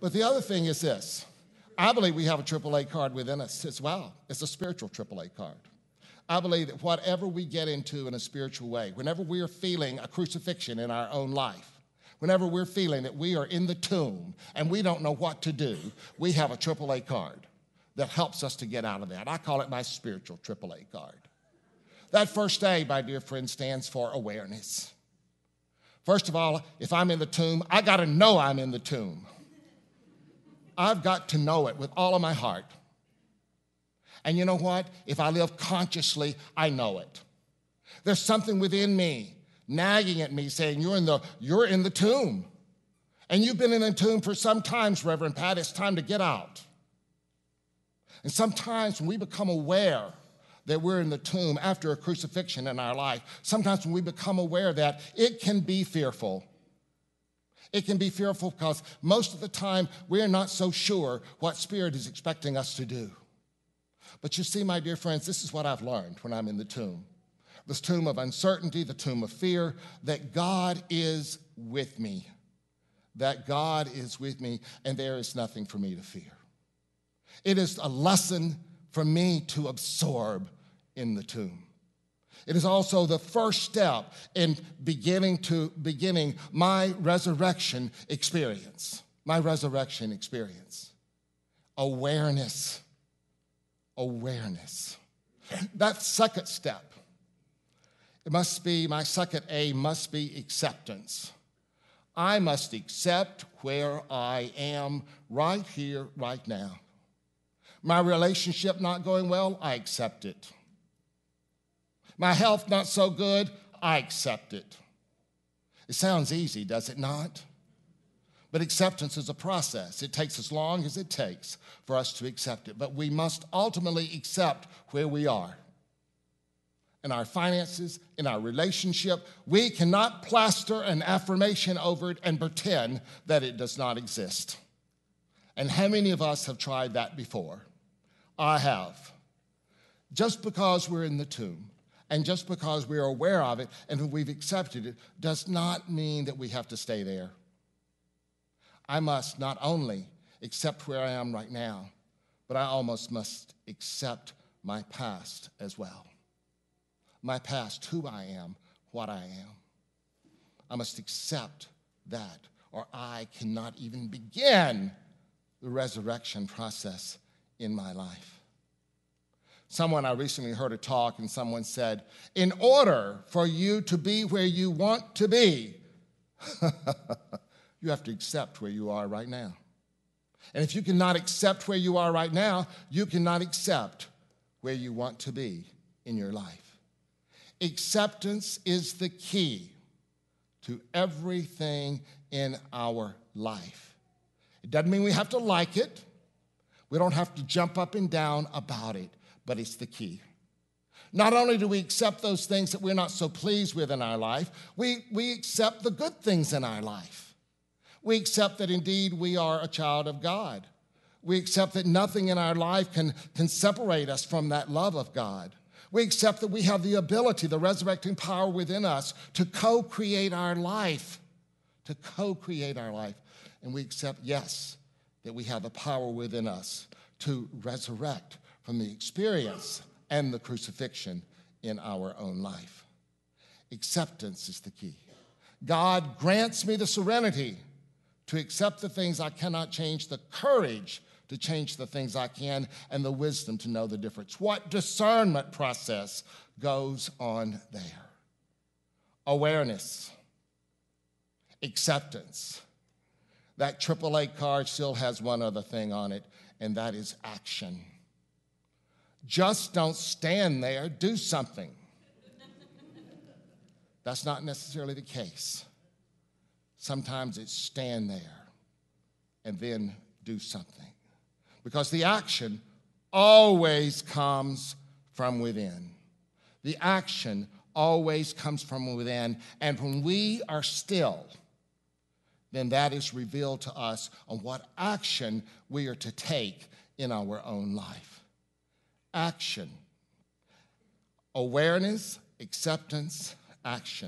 But the other thing is this. I believe we have a AAA card within us as well. It's a spiritual AAA card. I believe that whatever we get into in a spiritual way, whenever we are feeling a crucifixion in our own life, whenever we're feeling that we are in the tomb and we don't know what to do, we have a AAA card that helps us to get out of that. I call it my spiritual AAA card. That first A, my dear friend, stands for awareness. First of all, if I'm in the tomb, I got to know I'm in the tomb. I've got to know it with all of my heart. And you know what? If I live consciously, I know it. There's something within me nagging at me saying, you're in the tomb. And you've been in the tomb for some times, Reverend Pat. It's time to get out. And sometimes when we become aware that we're in the tomb after a crucifixion in our life, sometimes when we become aware that, it can be fearful. It can be fearful because most of the time we're not so sure what Spirit is expecting us to do. But you see, my dear friends, this is what I've learned when I'm in the tomb. This tomb of uncertainty, the tomb of fear, that God is with me. That God is with me, and there is nothing for me to fear. It is a lesson for me to absorb in the tomb. It is also the first step in beginning my resurrection experience. My resurrection experience. Awareness. Awareness. That second step, it must be, my second A must be acceptance. I must accept where I am right here, right now. My relationship not going well, I accept it. My health not so good, I accept it. It sounds easy, does it not? But acceptance is a process. It takes as long as it takes for us to accept it. But we must ultimately accept where we are. In our finances, in our relationship, we cannot plaster an affirmation over it and pretend that it does not exist. And how many of us have tried that before? I have. Just because we're in the tomb and just because we're aware of it and we've accepted it does not mean that we have to stay there. I must not only accept where I am right now, but I almost must accept my past as well. My past, who I am, what I am. I must accept that, or I cannot even begin the resurrection process in my life. I recently heard a talk, and someone said, in order for you to be where you want to be, you have to accept where you are right now. And if you cannot accept where you are right now, you cannot accept where you want to be in your life. Acceptance is the key to everything in our life. It doesn't mean we have to like it. We don't have to jump up and down about it, but it's the key. Not only do we accept those things that we're not so pleased with in our life, we accept the good things in our life. We accept that indeed we are a child of God. We accept that nothing in our life can separate us from that love of God. We accept that we have the ability, the resurrecting power within us to co-create our life, And we accept, yes, that we have the power within us to resurrect from the experience and the crucifixion in our own life. Acceptance is the key. God grants me the serenity to accept the things I cannot change, the courage to change the things I can, and the wisdom to know the difference. What discernment process goes on there? Awareness, acceptance. That AAA card still has one other thing on it, and that is action. Just don't stand there, do something. That's not necessarily the case. Sometimes it's stand there and then do something. Because the action always comes from within. The action always comes from within. And when we are still, then that is revealed to us on what action we are to take in our own life. Action. Awareness, acceptance, action.